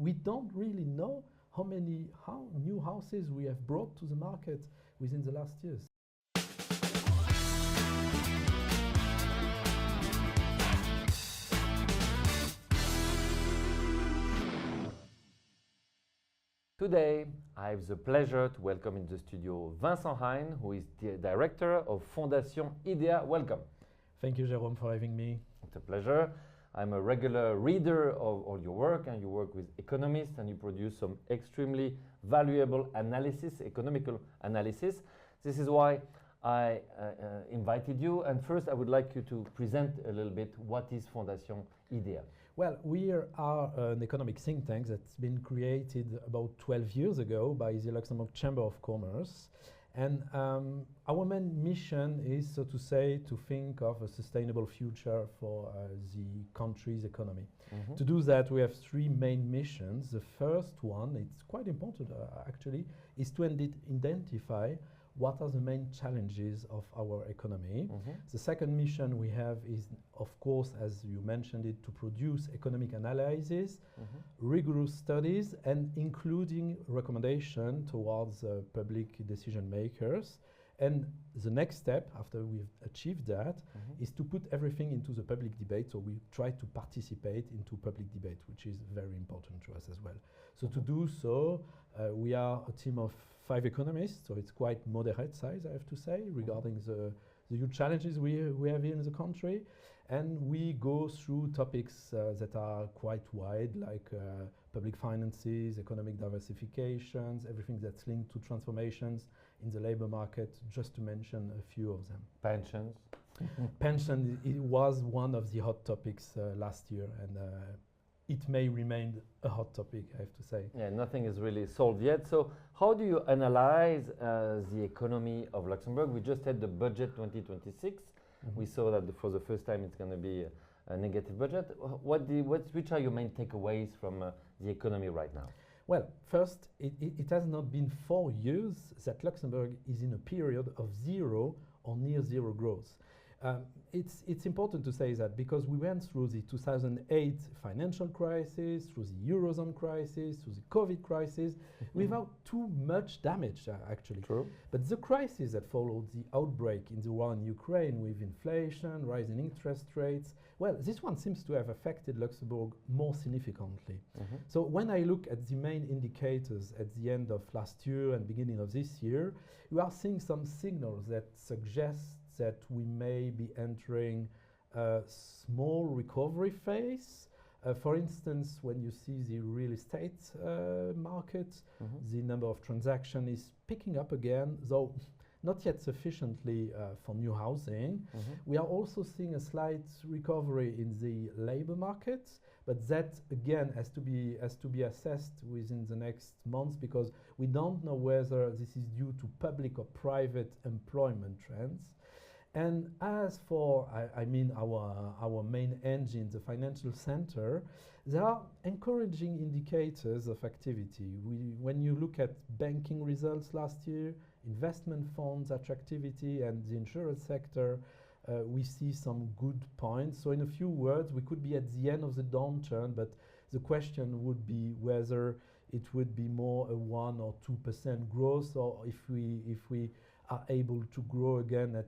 we don't really know how many new houses we have brought to the market within the last years. Today, I have the pleasure to welcome in the studio Vincent Hein, who is the director of Fondation IDEA. Welcome. Thank you, Jérôme, for having me. It's a pleasure. I'm a regular reader of all your work, and you work with economists, and you produce some extremely valuable analysis, economical analysis. This is why I invited you. And first, I would like you to present a little bit what is Fondation IDEA. Well, we are an economic think tank that's been created about 12 years ago by the Luxembourg Chamber of Commerce. And our main mission is, so to say, to think of a sustainable future for the country's economy. To do that, we have three main missions. The first one, it's quite important actually, is to identify what are the main challenges of our economy. The second mission we have is, of course, as you mentioned it, to produce economic analysis, rigorous studies, and including recommendation towards public decision makers. And the next step, after we've achieved that, is to put everything into the public debate. So we try to participate into public debate, which is very important to us as well. So to do so, we are a team of 5 economists, so it's quite moderate size, I have to say, regarding the huge challenges we have here in the country. And we go through topics that are quite wide, like public finances, economic diversifications, everything that's linked to transformations in the labor market, just to mention a few of them. Pensions. Pension, it was one of the hot topics last year, and it may remain a hot topic, I have to say. Yeah, nothing is really solved yet. So how do you analyze the economy of Luxembourg? We just had the budget 2026. We saw that for the first time it's going to be a negative budget. Which are your main takeaways from the economy right now? Well, first, it has not been 4 years that Luxembourg is in a period of zero or near zero growth. It's important to say that because we went through the 2008 financial crisis, through the Eurozone crisis, through the COVID crisis, without too much damage, actually. True. But the crisis that followed the outbreak in the war in Ukraine, with inflation, rising interest rates, well, this one seems to have affected Luxembourg more significantly. So when I look at the main indicators at the end of last year and beginning of this year, we are seeing some signals that suggest that we may be entering a small recovery phase. For instance, when you see the real estate market, the number of transactions is picking up again, though not yet sufficiently for new housing. We are also seeing a slight recovery in the labor market, but that again has to be assessed within the next months, because we don't know whether this is due to public or private employment trends. And as for, I mean, our main engine, the financial center, there are encouraging indicators of activity. When you look at banking results last year, investment funds attractivity, and the insurance sector, we see some good points. So in a few words, we could be at the end of the downturn, but the question would be whether it would be more a 1 or 2% growth, or if we are able to grow again at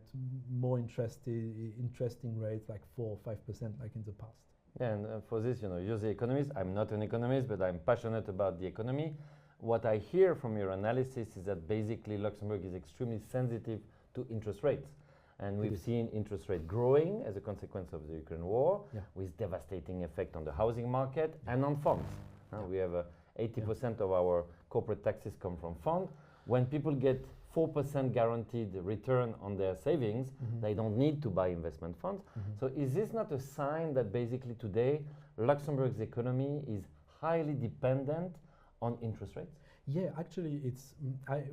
more interesting rates, like 4 or 5%, like in the past. Yeah, and for this, you're the economist. I'm not an economist, but I'm passionate about the economy. What I hear from your analysis is that basically Luxembourg is extremely sensitive to interest rates. And we've seen interest rate growing as a consequence of the Ukraine war, with devastating effect on the housing market and on funds. We have 80% of our corporate taxes come from funds. When people get 4% guaranteed return on their savings, they don't need to buy investment funds. So is this not a sign that basically today Luxembourg's economy is highly dependent on interest rates? Yeah, actually,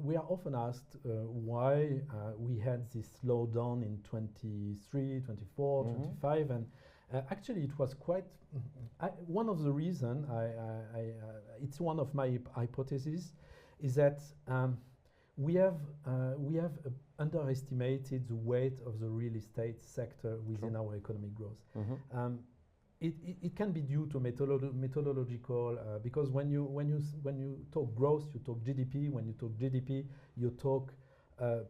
we are often asked why we had this slowdown in 23, 24, 25, and actually it was quite one of the reasons. It's one of my hypotheses, is that we have underestimated the weight of the real estate sector within our economic growth. it can be due to methodological because when you talk growth, you talk GDP. When you talk GDP, you talk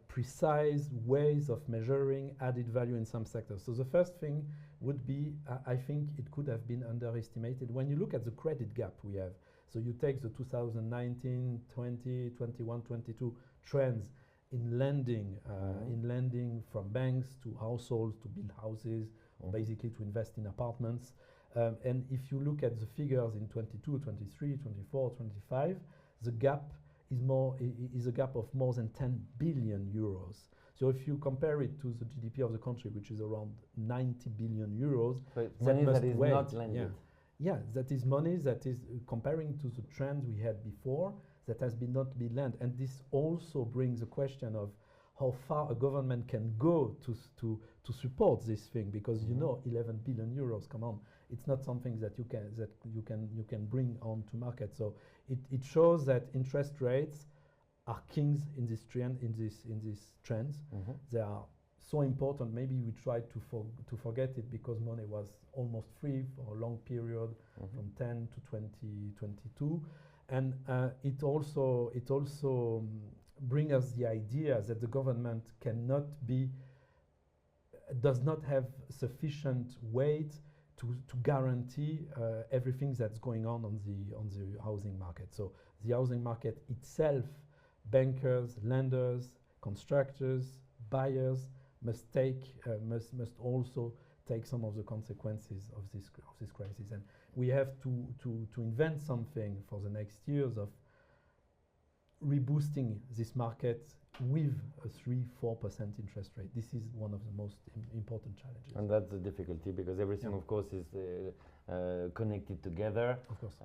precise ways of measuring added value in some sectors. So the first thing would be, I think it could have been underestimated. When you look at the credit gap we have, so you take the 2019, 20, 21, 22 trends in lending from banks to households to build houses, or basically to invest in apartments. And if you look at the figures in 22, 23, 24, 25, the gap is a gap of more than 10 billion euros. So if you compare it to the GDP of the country, which is around 90 billion euros, so money that is not lended. Yeah, that is money that is comparing to the trend we had before, that has not been lent. And this also brings the question of how far a government can go to support this thing, because you know 11 billion euros, come on, it's not something that you can bring on to market. So it shows that interest rates are kings in this trend, in these trends. They are so important. Maybe we try to forget it because money was almost free for a long period from 10 to 2022, and it also bring us the idea that the government does not have sufficient weight to guarantee everything that's going on the housing market. So the housing market itself, bankers, lenders, constructors, buyers must also take some of the consequences of this crisis, and we have to invent something for the next years of reboosting this market with a 3-4% interest rate. This is one of the most important challenges. And that's the difficulty, because everything, of course, is connected together. Of course.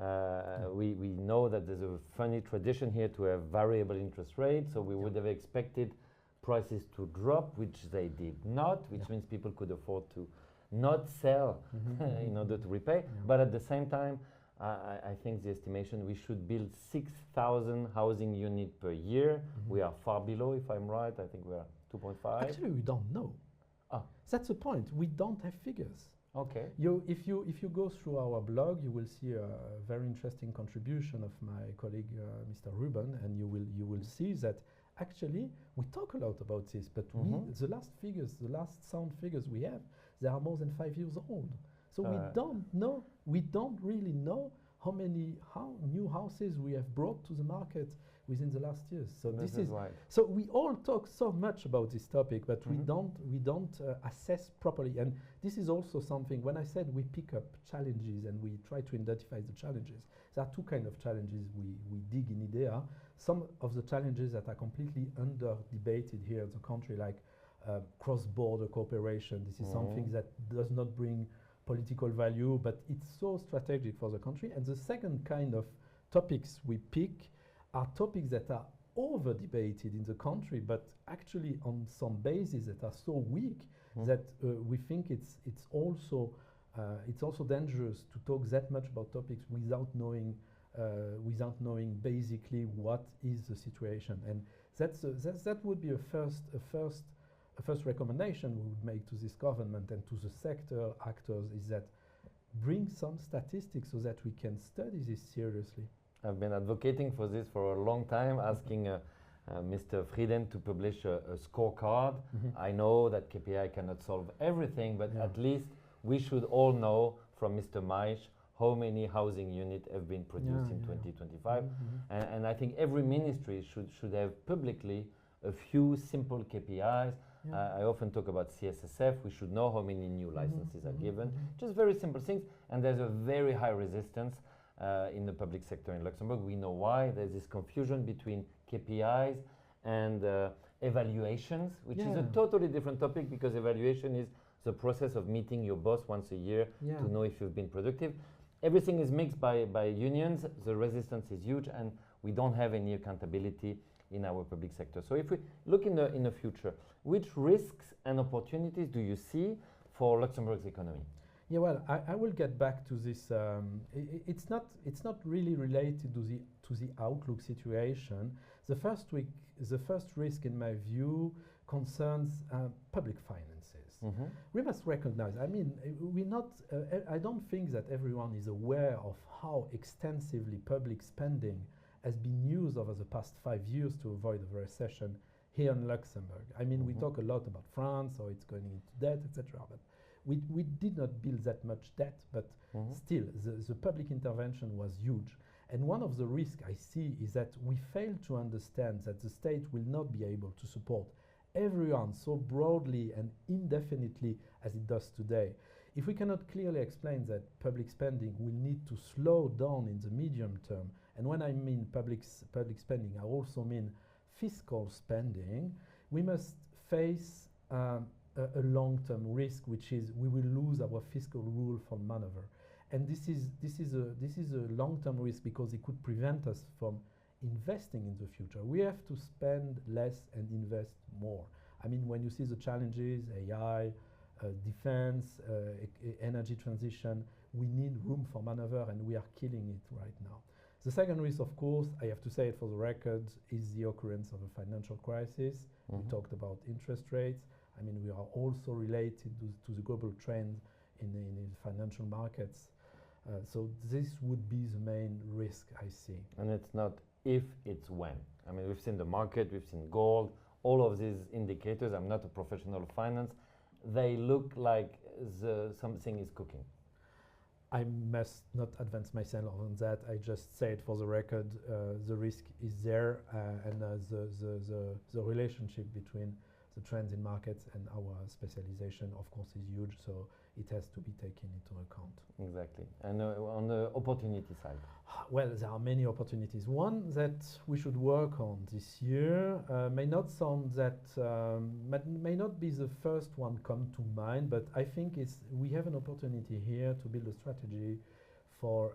We know that there's a funny tradition here to have variable interest rates, so we would have expected prices to drop, which they did not, which means people could afford to not sell in order to repay. But at the same time, I think the estimation, we should build 6,000 housing units per year. We are far below, if I'm right. I think we are 2.5. Actually, we don't know. That's the point. We don't have figures. Okay. If you go through our blog, you will see a very interesting contribution of my colleague, Mr. Ruben, and you will see that actually we talk a lot about this, but the last sound figures we have, they are more than 5 years old. So we don't really know how new houses we have brought to the market within the last years. So this is right. So we all talk so much about this topic, but we don't assess properly. And this is also something, when I said we pick up challenges and we try to identify the challenges, there are two kinds of challenges we dig in IDEA. Some of the challenges that are completely under debated here in the country, like cross-border cooperation. This is something that does not bring political value, but it's so strategic for the country. And the second kind of topics we pick are topics that are over debated in the country, but actually on some bases that are so weak that we think it's also dangerous to talk that much about topics without knowing basically what is the situation. And that would be a first recommendation we would make to this government and to the sector actors, is that bring some statistics so that we can study this seriously. I've been advocating for this for a long time, asking Mr. Frieden to publish a scorecard. I know that KPI cannot solve everything, but at least we should all know from Mr. Maisch how many housing units have been produced in 2025. And I think every ministry should have publicly a few simple KPIs. I often talk about CSSF. We should know how many new licenses are given. Just very simple things. And there's a very high resistance in the public sector in Luxembourg. We know why. There's this confusion between KPIs and evaluations, which is a totally different topic, because evaluation is the process of meeting your boss once a year to know if you've been productive. Everything is mixed by unions. The resistance is huge, and we don't have any accountability in our public sector. So if we look in the future, which risks and opportunities do you see for Luxembourg's economy? Yeah, well, I will get back to this. It's not really related to the outlook situation. The first risk, in my view, concerns public finances. We must recognize, I mean, I don't think that everyone is aware of how extensively public spending has been used over the past 5 years to avoid a recession here in Luxembourg. I mean, we talk a lot about France, or it's going into debt, etc. But we did not build that much debt, but still, the public intervention was huge. And one of the risks I see is that we fail to understand that the state will not be able to support everyone so broadly and indefinitely as it does today. If we cannot clearly explain that public spending will need to slow down in the medium term, and when I mean public spending, I also mean fiscal spending, we must face a long-term risk, which is we will lose our fiscal rule for maneuver. And this is a long-term risk because it could prevent us from investing in the future. We have to spend less and invest more. I mean, when you see the challenges, AI, defense, energy transition, we need room for maneuver, and we are killing it right now. The second risk, of course, I have to say it for the record, is the occurrence of a financial crisis. We talked about interest rates. I mean, we are also related to the global trend in the financial markets. So this would be the main risk I see. And it's not if, it's when. I mean, we've seen the market, we've seen gold, all of these indicators. I'm not a professional of finance. They look like something is cooking. I must not advance myself on that. I just say it for the record. The risk is there, and the relationship between the trends in markets and our specialization, of course, is huge. So it has to be taken into account. Exactly. And on the opportunity side? Well, there are many opportunities. One that we should work on this year may not sound that, may not be the first one come to mind, but I think we have an opportunity here to build a strategy for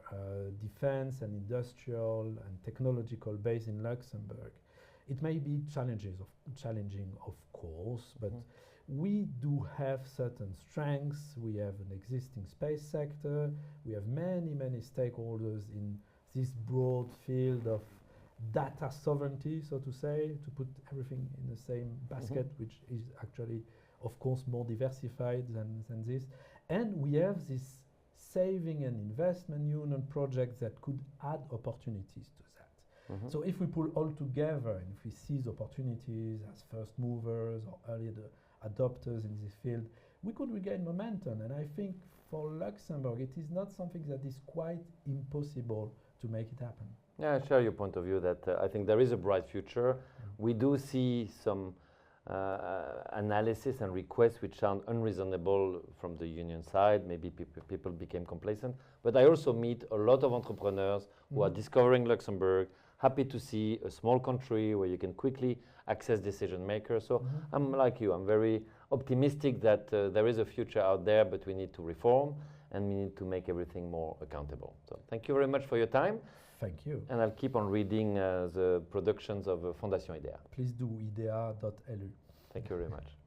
defense and industrial and technological base in Luxembourg. It may be challenging, of course, but we do have certain strengths. We have an existing space sector. We have many stakeholders in this broad field of data sovereignty, so to say, to put everything in the same basket, which is actually, of course, more diversified than this. And we have this saving and investment union project that could add opportunities to that. So if we pull all together and if we seize opportunities as first movers or early adopters in this field, we could regain momentum. And I think for Luxembourg, it is not something that is quite impossible to make it happen. Yeah, I share your point of view that I think there is a bright future. We do see some analysis and requests which sound unreasonable from the union side. Maybe people became complacent. But I also meet a lot of entrepreneurs who are discovering Luxembourg, happy to see a small country where you can quickly access decision makers. So I'm like you, I'm very optimistic that there is a future out there, but we need to reform and we need to make everything more accountable. So thank you very much for your time. Thank you. And I'll keep on reading the productions of Fondation IDEA. Please do idea.lu. Thank you very much.